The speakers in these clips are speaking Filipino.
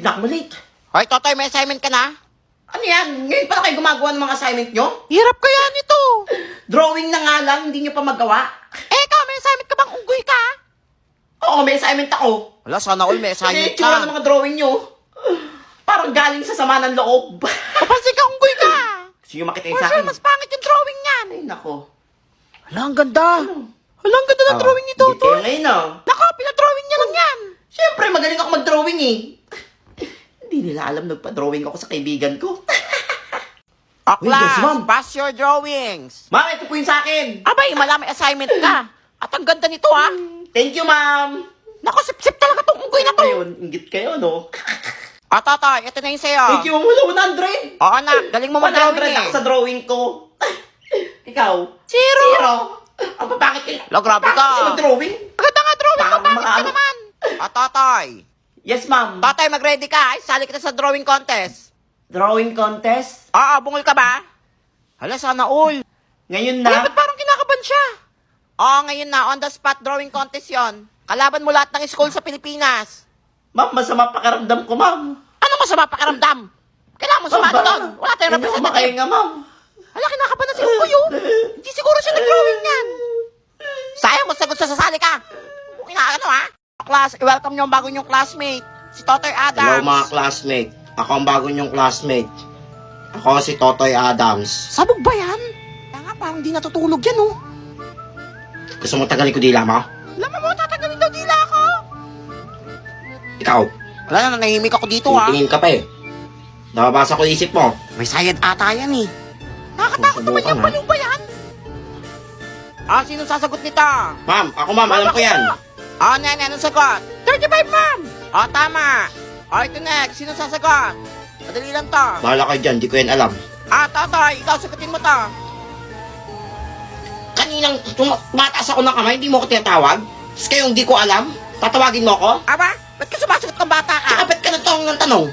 na ako late. Hoy, Totoy, may assignment ka na? Ano yan? Ngayon pa kayo gumagawa ng mga assignment nyo? Hirap kaya nito. Drawing na nga lang, hindi nyo pa magawa. Ikaw, may assignment ka bang unggoy ka? Oo, may assignment ako. Wala, sana all may assignment Tsura ng ka. mga drawing nyo. Parang galing sa sama ng loob. Papansin ka, unggoy ka. Sige, makita For sa sure, akin. mas pangit yung drawing niyan. Ay, nako. Hala, ang ganda. Hala, ang ganda ng drawing ni Hindi Totoy. kayo ngayon, ah. Nako, pinadrawing niya lang yan. Siyempre, magaling ako mag-drawing eh. Hindi nila alam nagpa-drawing ako sa kaibigan ko. O, Uy, yes, ma'am. class, pass your drawings. Ma'am, ito po yung sa akin. Abay, may assignment ka. At ang ganda nito, ha? Thank you, ma'am. Nako, sip-sip talaga tong unggoy na to. Ayun, ingit kayo, no? O, Totoy, ito na yung sa'yo. Thank you, ma'am. Wala 100. Oo, anak, galing mo mag-drawing 100 ako eh. sa drawing ko. Ikaw? Zero. Zero. Ang papakit kayo. Lo, grabe ka. Sa mag-drawing? Maganda nga drawing mo, Parang bakit mga ka ano. naman? O, Totoy. Yes, ma'am. Totoy, mag-ready ka. Ay, sali kita sa drawing contest. Drawing contest? Oo, bungol ka ba? Hala, sana all. Ngayon Ay, na. ba't parang kinakaban siya? Oo, ngayon na, on the spot drawing contest yon. Kalaban mo lahat ng school sa Pilipinas. Ma'am, masama pakiramdam ko, ma'am. Ano masama pakiramdam? Kailangan mo sumali doon. Wala tayong Hindi ako representative. makahinga, ma'am. Hala, kinakaban na si Ukoy, oh. Hindi siguro siya nag-drawing yan. Sayang, masagot sa sasali ka. Kung ano, ha? Class, i-welcome niyo ang bago niyong classmate, si Totoy Adams. Hello mga classmate. Ako ang bago niyong classmate. Ako si Totoy Adams. Sabog ba yan? Kaya nga, parang di natutulog yan, oh. Gusto mo tagalin ko dila mo? Alam mo, tatagalin daw dila ako. Ikaw, Wala na, nanahimik ako dito, ha? tingin ka pa eh. Nababasa ko isip mo. May sayad ata yan, eh. Nakakatakot naman Susubukan, yung ha? baliw ba yan? Ah, sino sasagot nito? Ma'am, ako ma'am, alam ko yan. Ah, nene, anong sagot? 35, ma'am! Ah, tama. Ah, ito next, sino sasagot? Madali lang to. Bahala kayo dyan, di ko yan alam. Ah, Totoy, ikaw sagutin mo to. Kaninang mataas ako ng kamay, hindi mo ako tinatawag? Tapos kayong di ko alam? Tatawagin mo ako? Aba, ba't ka sumasagot ng bata ka? Tsaka ba't ka nagtanong ng tanong?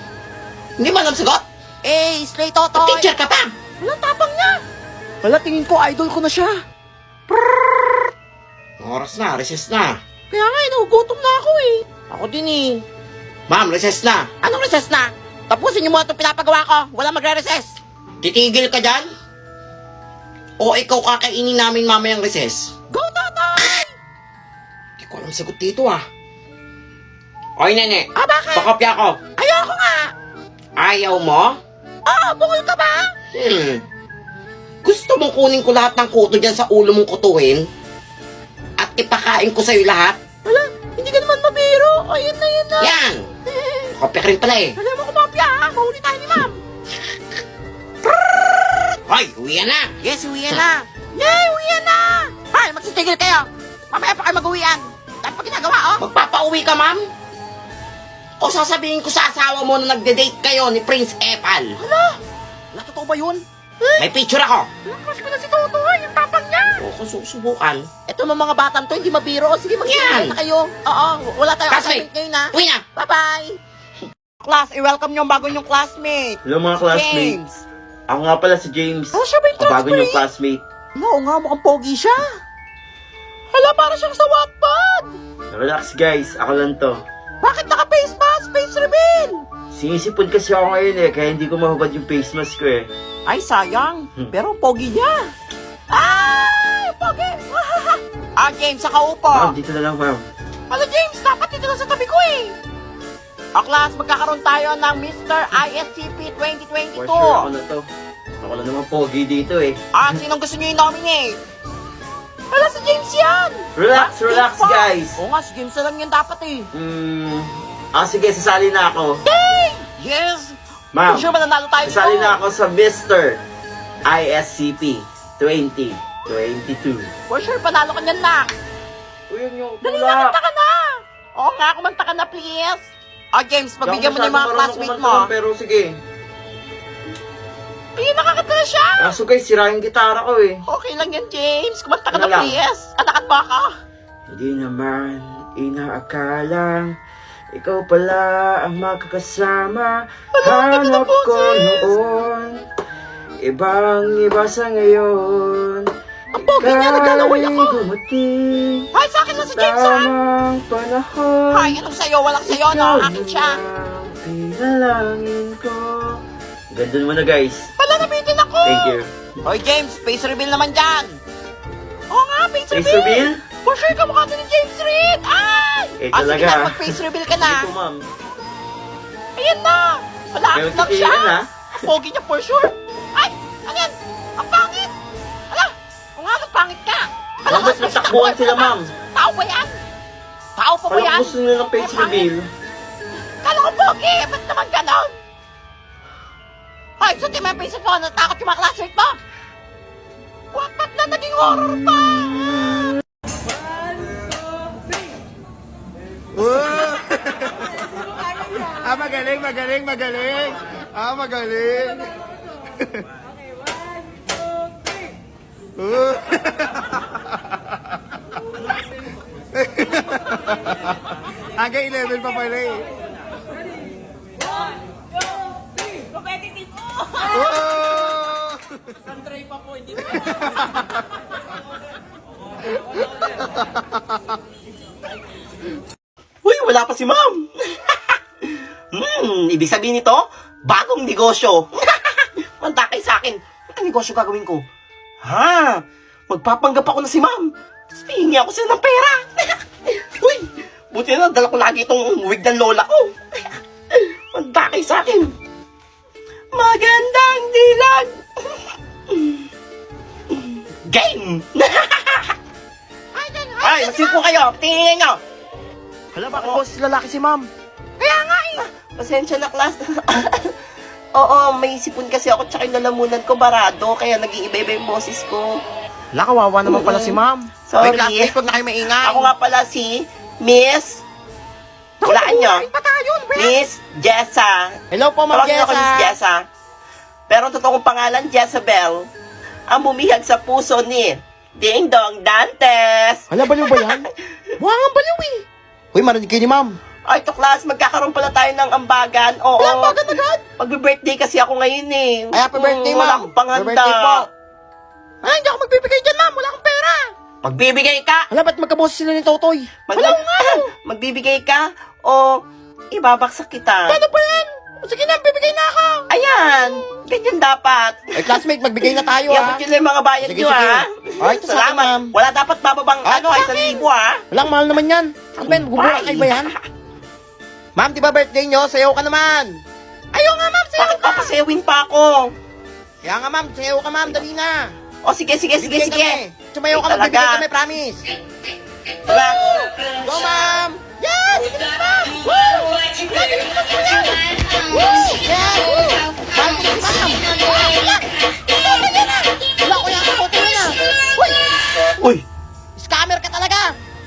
Hindi mo alam sagot? Eh, slay Totoy. Teacher ka pa! Walang tapang niya. Wala, tingin ko, idol ko na siya. Oras na, recess na. Kaya nga, inugutom na ako eh. Ako din eh. Ma'am, recess na. Anong recess na? Tapusin niyo mo itong pinapagawa ko. Wala magre-recess. Titigil ka dyan? O ikaw kakainin namin mamayang recess? Go, Totoy! Hindi ko alam sagot dito ah. Oy, nene. Ah, bakit? Pakopya ko. Ayoko nga. Ayaw mo? Ah, bungol ka ba? Gusto mong kunin ko lahat ng kuto dyan sa ulo mong kutuhin? At ipakain ko sa'yo lahat? Wala, hindi ka naman mabiro. Ayun na, yun na. Yan! Pakopya ka rin pala eh. Alam mo kumapya ha, mahuli tayo ni ma'am. Hoy, uwi na! Yes, uwian na. Yay, uwian na. Hay, magsitigil kayo. Mamaya pa kayo mag-uwian. Dahil pa ginagawa, oh. Magpapauwi ka, ma'am? O sasabihin ko sa asawa mo na nagde-date kayo ni Prince Epal? Hala, totoo ba yun? May picture ako. Crush ko na si Totoy, yung tapang niya. O kung susubukan. Ito mga batang to, hindi mabiro. Sige, mag-iwan Yan. na kayo. Oo, wala tayong Classmate. assignment ngayon, ha. Uwi na! Bye-bye. Class, i-welcome niyo ang bago niyong classmate. Hello, mga classmates. James. Ako nga pala si James. Oh, siya ba yung Ang bago transfer? niyong classmate. Oo nga, mukhang pogi siya. Hala, para siyang sa Wattpad. Relax, guys. Ako lang to. Bakit naka-face mask? Face reveal. Sinisipon kasi ako ngayon eh, kaya hindi ko mahubad yung face mask ko eh. Ay, sayang. Pero ang pogi niya. Ay, pogi. James, saka upo. Ma'am, dito na lang, ma'am. Hala, James, dapat dito lang sa tabi ko eh. Class, magkakaroon tayo ng Mr. ISCP 2022. For sure ako na to. Ako lang naman pogi dito eh. Sinong gusto niyo i-nominate? Hala, si James yan. Relax, relax, Big fan. guys. Oo nga, si James na lang yan dapat eh. Sige, sasali na ako. Yes. Ma'am, Sure, mananalo tayo sasali dito. na ako sa Mr. ISCP 2022. For sure, panalo ka niyan na. Uy, yun yung Dali na, kanta ka na. Oo nga, kumanta ka na, please. James, pagbigyan mo na yung mga classmate mo. Pero sige. Ay, nakakanta na siya. Kaso guys, sira yung gitara ko eh. Okay lang yan, James. Kumanta ka Ano na, lang? please. Anakat ba ka? Hindi naman inaakalang ikaw pala ang makakasama. Hanap ko noon, ibang iba sa ngayon. Ang pogi niya, naglalaway ako. dumating Ay, sa akin na si James, ha? tamang panahon. Ay, anong sayo? Walang sayo, no? Akin siya. Pinalangin ko. Ganda naman na, guys. Wala, nabitin ako! Thank you. Hoy, James, face reveal naman dyan! Oo nga, face Face reveal! reveal? For sure, kamukha na ni James Reid! Ay! Eh, Sige talaga. na, mag-face reveal ka na. Hindi po, ma'am. Ayan na! Malapit Kaya lang siya! magtitigan, ha? Ang pogi niya for sure! Ay! Ano yan? Ang pangit! Ala! Kung nga, magpangit ka! Ala, Ma'am, ba't nagtakbuhan sila, ma'am? Tao ba yan? Tao pa ba Parang yan? gusto nila ng face reveal. Kala ko pogi! Ba't naman ganon? Hoy, suti mo yung face mo! Natakot yung mga classmate mo! Wapat na naging horror pa! Magaling. Magaling. Hanggang 11 pa pala eh. Competitive mo! Oh! Sandray pa po, hindi mo. Uy, wala pa si ma'am. Ibig sabihin nito, bagong negosyo. Manta kay sa akin. Ang negosyo gagawin ko? Ha? Magpapanggap ako na si ma'am. Tapos hihingi ako sila ng pera. Uy, buti na dala ko lagi itong wig ng lola ko. Manta kay sa akin. Magandang dilag. Game! Ay, magsimpo kayo. Tingin nyo. Hala, bakit boses lalaki si ma'am? Kaya nga eh. Pasensya na, class. Oo, may sipon kasi ako tsaka yung lalamunan ko barado, kaya naging iba-iba yung boses ko. Hala, kawawa naman pala si ma'am. Sorry. Hoy, classmate, huwag na kayo maingay. Ako nga pala si Miss... Walaan nyo. Pa tayo, Miss Jessa. Hello po, Ma'am Tawag niyo ako Miss Jessa. Jessa. Pero ang totoo kong pangalan, Jezebel. Ang bumihag sa puso ni Ding Dong Dantes. Hala, baliw ba yan? Mukha nga baliw eh. Uy, marinig kayo ni ma'am. Ay, to class, magkakaroon pala tayo ng ambagan. Oo. Ambagan agad? Magbe-birthday kasi ako ngayon eh. Ay, happy birthday, Wala ma'am. akong panganda. Happy birthday po. Ay, hindi ako magbibigay dyan, ma'am. Wala akong pera. Magbibigay ka. Hala, ba't magkaboses sila ni Totoy? Magbibigay ka o ibabaksak kita. Paano pa yan? Sige na, bibigay na ako. Ayan, ganyan dapat. Ay, classmate, magbigay na tayo, Iabot nyo lang yung mga bayad Sige, nyo, sige. ha? Ay, ito sa akin, Salamat. ma'am. Wala dapat bababang Ay, ito sa 1,000, ha? Walang mahal naman yan. Ano ba yan? Guburakay ba yan? Ma'am, di ba birthday nyo? Sayaw ka naman. Ayaw nga, ma'am. Sayaw Bakit ka. papasayawin pa ako? Kaya nga, ma'am. Sayaw ka, ma'am. Dali na. O, sige. Bibigay kami. Sumayaw ka, Ay, magbibigay talaga. kami, promise. Diba? Go, ma'am. Yes! Sige na, ma'am. Woo! Yes! Woo! Ma'am, sige, ma'am. Wala ko yung photo na. Uy! Uy, Scammer ka talaga!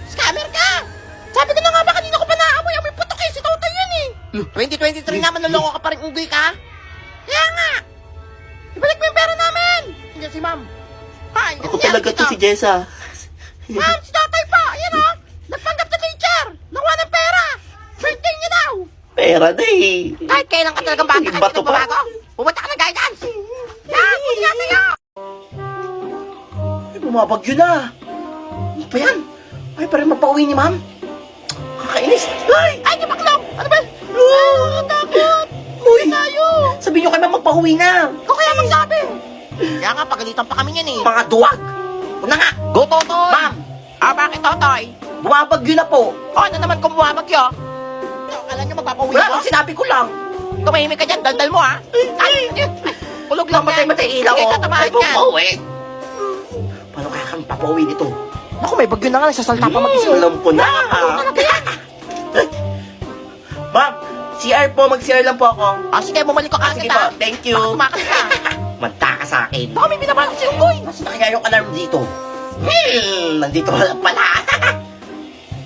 Scammer ka! Sabi ko na nga ba kanina ko pa naamoy? Amoy putok eh! Si Toto yun eh! 2023 naman naloko ka pa rin unggoy ka? Kaya nga! Ibalik mo yung pera namin! Hindi si ma'am. Ay, ako talaga to si Jessa. Ma'am, si tatay pa! Ayan o! Nagpanggap sa teacher! Nakuha ng pera! Birthday niya daw! Pera na eh. Kahit kailan ka talagang bata Sige, ka, bato hindi pa. nagbabago! Pumunta ka ng guidance! Yan! Hindi nga sa'yo! Ay, bumabagyo na. Ano pa yan? Ay, parang mapauwi ni ma'am. Kakainis. Ay! Ay, di baklong! Ano ba? Oh, Takot! Uy! Tayo! Sabihin nyo kay ma'am magpauwi na. Ikaw kaya magsabi! Kaya nga, pagalitan pa kami yan eh. Mga duwag. Una nga. Go, Totoy! Ma'am, Bakit, Totoy? bumabagyo na po. Ano naman kung bumabagyo? Akala nyo magpapauwi Wala ko? akong sinabi ko lang. Tumahimik ka dyan, daldal mo ha? Ay! Kulog lang yan. Mamatay ilaw. Sige, Oh. tatamaan Ay, yan. bumauwi. Paano kaya kami papauwi nito? Ako, may bagyo na nga. Nagsasalta pa mag-isa. Alam ko na. Ma'am, CR po. Mag-CR lang po ako. Sige, bumalik ko Sige agad po, ha? thank you. Baka tumakas ka. Manta ka sa akin. Baka may binabalak si Unggoy. Mas na kaya yung alarm dito. Nandito ka lang pala.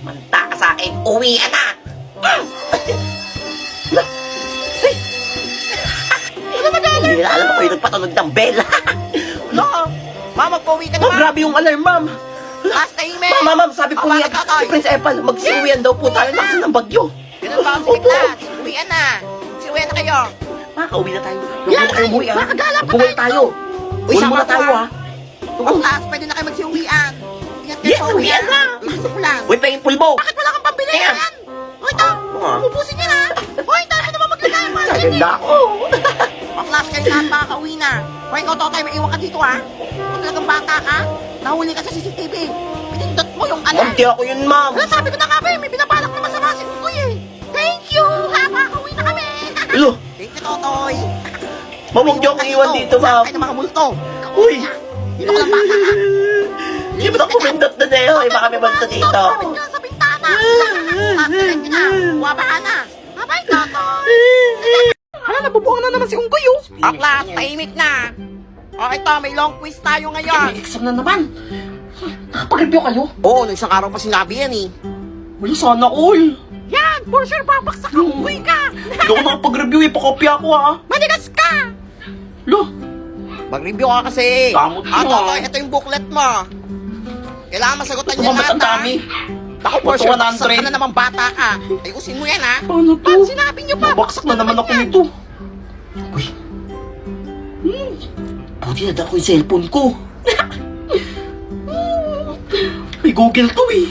Manta ka sa akin. Uwi ka na. Hindi nila alam ako yung nagpatunog ng bell. No. Ma'am, magpauwi ka na, Oh, ma'am. grabe yung alarm, ma'am. Last tahimik. Ma'am, sabi po niya, bakit, Totoy? ni Prince Epal, magsiuwian daw po tayo nasa ng bagyo. Ganun ba? Sige, class. Uwian na. Uwian na kayo. Makakauwi na tayo. Yan, Huwag muna kayo umuwi, ha? makagala pa Magbuwal tayo. tayo. Uy, Huwag sama muna ko, tayo, ha? ha? Oh, class, pwede na kayo magsiuwian. Ingat kayo Yes, sa uwian na. Gusto ko lang. Uy, pahing pulbo. Bakit wala kang pambili Ayan. yan? Hoy, ito. Oo nga. Ubusin niya na. Hoy, tayo mo naman Maganda ako. Baklas kayo lahat makakauwi na. Kung ikaw, Totoy, may iwan ka dito, ha? Kung talagang bata ka, nahuli ka sa CCTV. Pinindot mo yung Ma'am, di ako yun, ma'am. Wala, sabi ko na nga ba, may binabalak na masama si Kuy eh. Thank you, ha? Makakauwi na kami. Alo, Thank you, Totoy. ma'am, huwag niyo akong iwan dito, ma'am. Ay, na mga multo. Uy! Dito ka lang bata ka. Hindi mo na kumindot na na yun. Baka may banta dito. Lapit ka sa bintana. Tapos ka na. Wabahan na. Bye-bye, Totoy. Hala, nabubuang na naman si Unggoy, oh. Aklas, tahimik na. O, ito, may long quiz tayo ngayon. May exam na naman. Nakapag-review kayo? Oo, nung isang araw pa sinabi yan, eh. Wala, sana all. Yan, for sure, babaksak ka, Unggoy ka. Hindi ako nakapag-review eh. Pakopya ako, ha. Manigas ka. Lo, Mag-review ka kasi. Damot mo, Totoy, ah. ito yung booklet mo. Kailangan masagutan niya tumamit lahat, ang ha? dami. Ako, for sure, Ito, 100. baksak ka na naman bata ka. Ayusin mo yan, ha? Paano to? Ba't sinabi niyo pa? Babaksak na naman ako nito. Uy. Buti na dala ko yung cellphone ko. May Google to eh.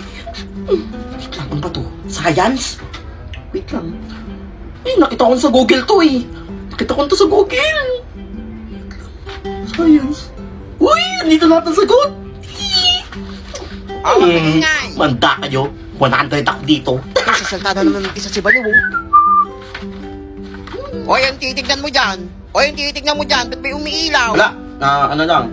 Wait lang, ano ba to? Science? Wait lang. Eh, nakita ko sa Google to eh. Nakita ko to sa Google. Science. Uy, andito lahat ng sagot. Huwag maingay. Manda kayo. 100 ako dito. Sasalta na naman ng isa si Baliw. O yung titignan mo dyan. O yung titignan mo dyan. Ba't may umiilaw? Wala, ano lang.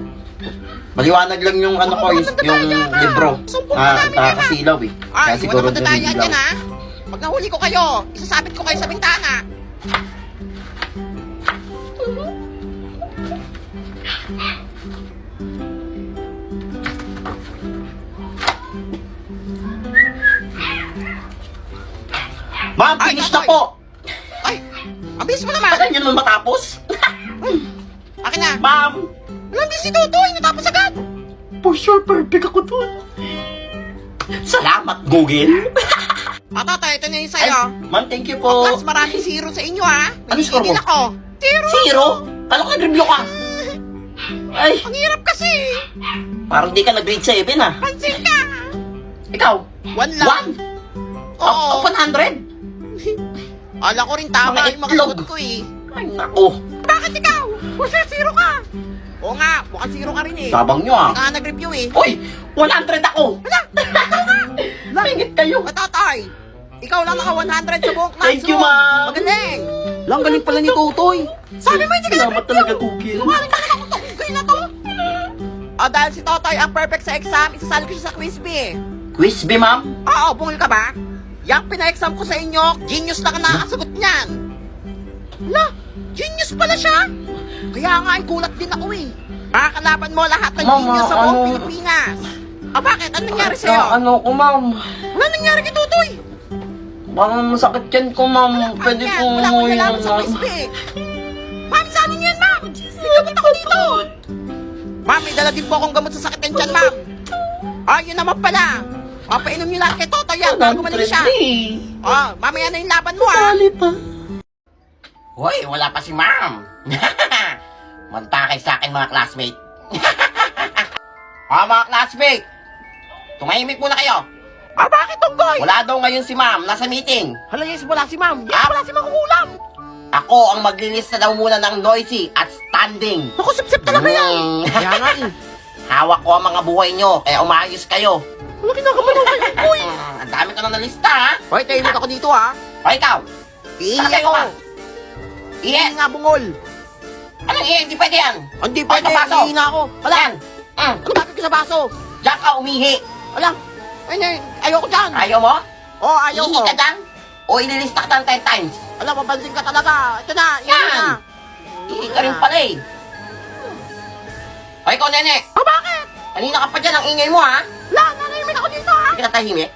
Maliwanag lang yung ano ko, yung libro. Kasilaw eh. Ay, Kaya siguro wala doon madadaya ilaw. dyan, ha? Pag nahuli ko kayo, isasabit ko kayo sa bintana. Ma'am, Ay, finish na Totoy. po! Ay, ang bilis mo naman. Tagal nyo naman matapos? Akin na. Ma'am! Walang bilis si Totoy. Natapos agad. For sure, perfect ako dun. Salamat, Google! Totoy, ito na yung Ay, sa'yo. ma'am, thank you po. Plus, maraming zero sa inyo, ha? Ano score mo? Nagigil ako. Zero. Zero? Kala ko nag-review ka. Ay, Ang hirap kasi. parang di ka nag-grade 7 ah. Pansin ka. Ikaw? One lang. 1? Oo. 100? Ala ko rin tama Mga yung mga itlog. sagot ko eh. Ay, naku. Bakit ikaw? For sure, zero ka. Oo nga, mukhang zero ka rin eh. Sabang nyo ah. Hindi ka nga nag-review eh. Uy! 100 ako! Langit kayo! Tatay, ikaw lang naka 100 sa buong classroom. Thank you, ma'am. Magaling. Lang galing pala ni Totoy. Sabi mo hindi ka Salamat talaga, Google. Sinungaling ka naman kung tungkay na to. Dahil si Totoy ang perfect sa exam, isasali ko siya sa quiz bee. Quiz B, ma'am? Oo, bungol ka ba? Yang pina-exam ko sa inyo, genius lang ang nakakasagot niyan. Hala, genius pala siya. Kaya nga, gulat din ako eh. Makakalaban mo lahat ng Ma'am, genius sa buong ano- Pilipinas. Bakit? Anong nangyari sa'yo? Ano ko, ma'am? Wala nangyari kay Tutoy. Parang masakit yan ko, ma'am. Pwede Ayan, po wala akong umuwi nalaman na, sa ma'am. quiz bee. Ma'am, saan niyo yan, ma'am? Nagkabot ako dito. Ma'am, may dala din po akong gamot sa sakit ng tiyan, ma'am. Yun naman pala. Papainom niyo lahat kay Totoy yan bago malis siya. Mamaya na yung laban mo, ha? Sali pa. Hoy, wala pa si ma'am. Mantakay sa akin, mga classmate. Mga classmate. Tumahimik muna kayo. Bakit, Tunggoy? Wala daw ngayon si ma'am. Nasa meeting. Hala, yes, wala si ma'am. Yes, wala si ma'am kukulam. Ako ang maglilista daw muna ng noisy at standing. Naku, sip-sip talaga yan. Kaya nga eh. Hawak ko ang mga buhay nyo, kaya umayos kayo. Ano kinakabalan mo kayo, Tunggoy? Ang dami ko na nalista, ha? Hoy, tahimik ako dito, ha? Hoy, ikaw. Iihi ako. Ihi nga, bungol. Anong ihi? Hindi pwede yan. Hindi pwede. Ihi na ako. Wala. Ano bakit ka sa baso? Diyan ka umihi. Wala. Ayoko dyan. Ayaw mo? Oo, ayaw ko. Ihi ka dyan? O ililista ka ng 10 times? Alam, mabansin ka talaga. Ito na, ihi na. Ihi ka rin pala eh. Hoy, ikaw, nene. Bakit? Kanina ka pa dyan ang ingay mo, ha? Wala, nanahimik ako dito, ha? Hindi ka natahimik?